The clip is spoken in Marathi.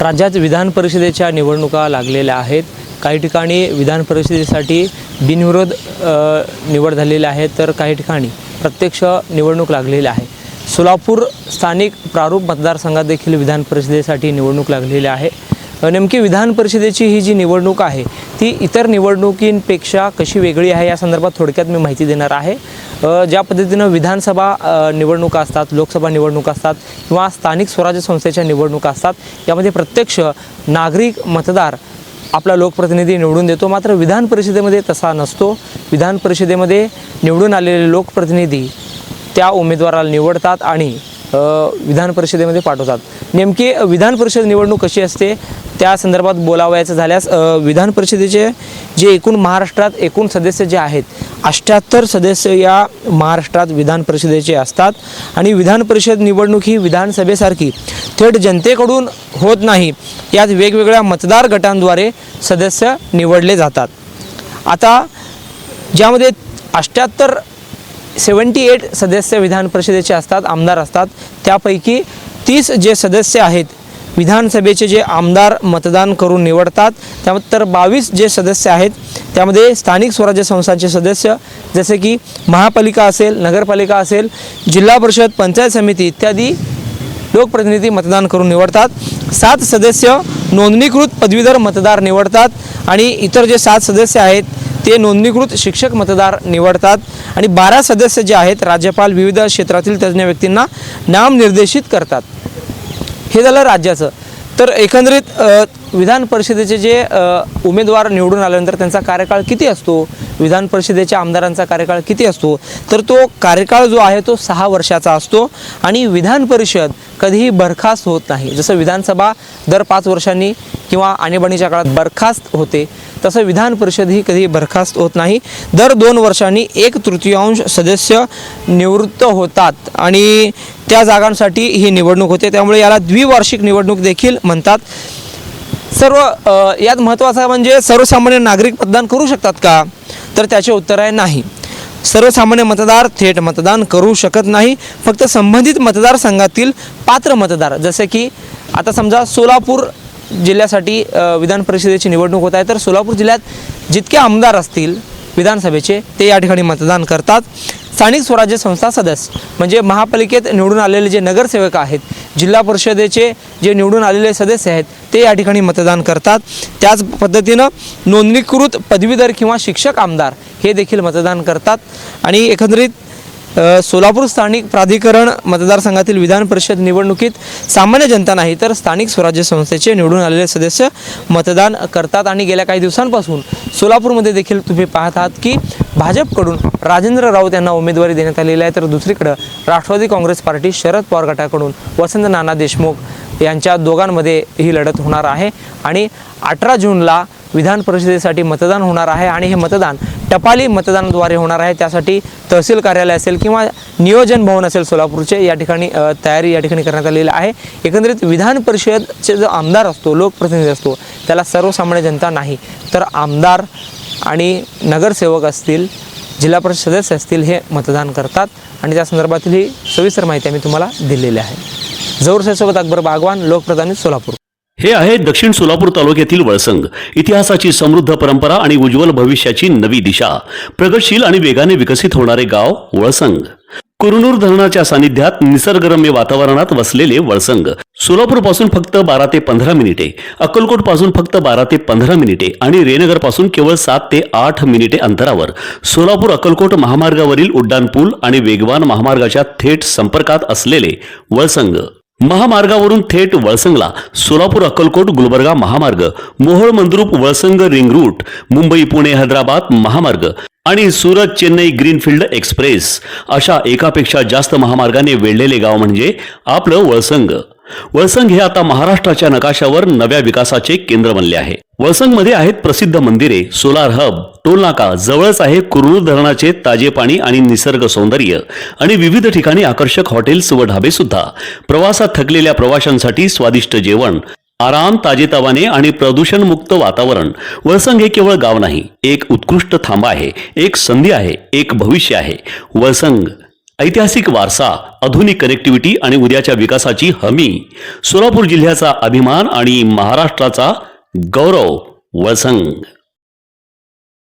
राज्यात विधान परिषदेच्या निवडणुका लागलेल्या आहेत। काही ठिकाणी विधान परिषदेसाठी बिनविरोध निवड झालेली आहे, तर काही ठिकाणी प्रत्यक्ष निवडणूक लागलेली आहे। सोलापूर स्थानिक प्रारूप मतदारसंघात देखील विधान परिषदेसाठी निवडणूक लागलेली आहे। नेमकी विधान परिषदेची ही जी निवडणूक आहे ती इतर निवडणुकींपेक्षा कशी वेगळी आहे या संदर्भात थोडक्यात मी माहिती देणार आहे। ज्या पद्धतीनं विधानसभा निवडणुका असतात, लोकसभा निवडणुका असतात किंवा स्थानिक स्वराज्य संस्थेच्या निवडणुका असतात, यामध्ये प्रत्यक्ष नागरिक मतदार आपला लोकप्रतिनिधी निवडून देतो। मात्र विधान परिषदेमध्ये तसा नसतो। विधान परिषदेमध्ये निवडून आलेले लोकप्रतिनिधी त्या उमेदवाराला निवडतात आणि विधान परिषदेमध्ये पाठवतात। नेमकी विधान परिषद निवडणूक कशी असते त्या संदर्भात बोलावयाचं झाल्यास विधान परिषदेचे जे एकूण महाराष्ट्रात एकूण सदस्य जे आहेत 78 सदस्य या महाराष्ट्रात विधान परिषदेचे असतात आणि विधान परिषद निवडणूक ही विधानसभेसारखी थेट जनतेकडून होत नाही। यात वेगवेगळ्या मतदार गटांद्वारे सदस्य निवडले जातात। आता ज्यामध्ये 78 सदस्य विधान परिषदेचे असतात, आमदार असतात, त्यापैकी 30 जे सदस्य आहेत विधानसभेचे जे आमदार मतदान करून निवडतात, त्यानंतर 22 जे सदस्य आहेत त्यामध्ये स्थानिक स्वराज्य संस्थांचे सदस्य जसे की महापालिका असेल, नगरपालिका असेल, जिल्हा परिषद, पंचायत समिती इत्यादी लोकप्रतिनिधी मतदान करून निवडतात। 7 सदस्य नोंदणीकृत पदवीधर मतदार निवडतात आणि इतर जे 7 सदस्य आहेत ते नोंदणीकृत शिक्षक मतदार निवडतात आणि 12 सदस्य जे आहेत राज्यपाल विविध क्षेत्रातील तज्ञ व्यक्तींना नामनिर्देशित करतात। हे झालं राज्याचं। तर एकंदरीत विधान परिषदेचे जे उमेदवार निवडून आल्यानंतर त्यांचा कार्यकाळ किती असतो, विधान परिषदेच्या आमदारांचा कार्यकाळ किती असतो, तर तो कार्यकाळ जो आहे तो 6 वर्षाचा असतो आणि विधान परिषद कधीही बरखास्त होत नाही। जसं विधानसभा दर 5 वर्षांनी किंवा आणीबाणीच्या काळात बरखास्त होते, तसं विधान परिषद ही कधीही बरखास्त होत नाही। दर 2 वर्षांनी 1/3 सदस्य निवृत्त होतात आणि त्या जागांसाठी ही निवडणूक होते, त्यामुळे याला द्विवार्षिक निवडणूक देखील म्हणतात। यात महत्त्वाचं म्हणजे सर्वसामान्य नागरिक मतदान करू शकतात का, तर त्याचे उत्तर आहे नाही। सर्वसामान्य मतदार थेट मतदान करू शकत नाही। फक्त संबंधित मतदारसंघातील पात्र मतदार, जसे की आता समजा सोलापूर जिल्ह्यासाठी विधान परिषदेची निवडणूक होत आहे, तर सोलापूर जिल्ह्यात जितके आमदार असतील विधानसभेचे ते या ठिकाणी मतदान करतात। स्थानिक स्वराज्य संस्था सदस्य म्हणजे महापालिकेत निवडून आलेले जे नगरसेवक आहेत, जिल्हा परिषदेचे जे निवडून आलेले सदस्य आहेत ते या ठिकाणी मतदान करतात। त्याच पद्धतीनं नोंदणीकृत पदवीधर किंवा शिक्षक आमदार हे देखील मतदान करतात आणि एकंदरीत सोलापूर स्थानिक प्राधिकरण मतदारसंघातील विधान परिषद निवडणुकीत सामान्य जनता नाही तर स्थानिक स्वराज्य संस्थेचे निवडून आलेले सदस्य मतदान करतात। आणि गेल्या काही दिवसांपासून सोलापूरमध्ये देखील तुम्ही पाहत आहात की भाजपकडून राजेंद्र राऊत यांना उमेदवारी देण्यात आलेली आहे, तर दुसरीकडे राष्ट्रवादी काँग्रेस पार्टी शरद पवार गटाकडून वसंत नाना देशमुख यांच्या दोघांमध्ये ही लढत होणार आहे आणि 18 जूनला विधान परिषदेसाठी मतदान होणार आहे आणि हे मतदान टपाली मतदानाद्वारे होणार आहे। त्यासाठी तहसील कार्यालय असेल किंवा नियोजन भवन असेल सोलापूरचे या ठिकाणी तयारी या ठिकाणी करण्यात आलेली आहे। एकंदरीत विधान परिषदचे जो आमदार असतो, लोकप्रतिनिधी असतो, त्याला सर्वसामान्य जनता नाही तर आमदार आणि नगरसेवक असतील, जिल्हा परिषद सदस्य असतील हे मतदान करतात आणि त्या संदर्भातील ही सविस्तर माहिती आम्ही तुम्हाला दिलेली आहे। जहूर साहेबसोबत अकबर बागवान, लोकप्रतिनिधी सोलापूर। हे आहे दक्षिण सोलापूर तालुक्यातील वळसंग। इतिहासाची समृद्ध परंपरा आणि उज्ज्वल भविष्याची नवी दिशा, प्रगतशील आणि वेगाने विकसित होणारे गाव वळसंग। कुरनूर धरणाच्या सानिध्यात निसर्गरम्य वातावरणात वसलेले वळसंग सोलापूर पासून फक्त 12 ते 15 मिनिटे, अक्कलकोट पासून फक्त 12 ते 15 मिनिटे आणि रेनगर पासून केवळ 7 ते 8 मिनिटे अंतरावर सोलापूर अक्कलकोट महामार्गावरील उड्डाणपूल आणि वेगवान महामार्गाच्या थेट संपर्कात असलेले वळसंग। महामार्गावरून थेट वळसंगला सोलापूर अक्कलकोट गुलबर्गा महामार्ग, मोहोळ मंद्रुप वळसंग रिंग रूट, मुंबई पुणे हैदराबाद महामार्ग आणि सुरत चेन्नई ग्रीनफील्ड एक्सप्रेस अशा एकापेक्षा जास्त महामार्गाने वेढलेले गाव म्हणजे आपलं वळसंग। वळसंग हे आता महाराष्ट्राच्या नकाशावर नव्या विकासाचे केंद्र बनले आहे। वळसंग मध्ये आहेत प्रसिद्ध मंदिरे, सोलार हब, टोलनाका, जवळच आहे कुरनूर धरणाचे ताजे पाणी आणि निसर्ग सौंदर्य आणि विविध ठिकाणी आकर्षक हॉटेल्स व ढाबे सुद्धा। प्रवासात थकलेल्या प्रवाशांसाठी स्वादिष्ट जेवण, आराम, ताजेतवाने आणि प्रदूषण मुक्त वातावरण। वळसंग हे केवळ गाव नाही, एक उत्कृष्ट थांबा आहे, एक संधी आहे, एक भविष्य आहे। वळसंग ऐतिहासिक वारसा, आधुनिक कनेक्टिव्हिटी आणि उद्याच्या विकासाची हमी. सोलापूर जिल्ह्याचा अभिमान आणि महाराष्ट्राचा गौरव. वळसंग.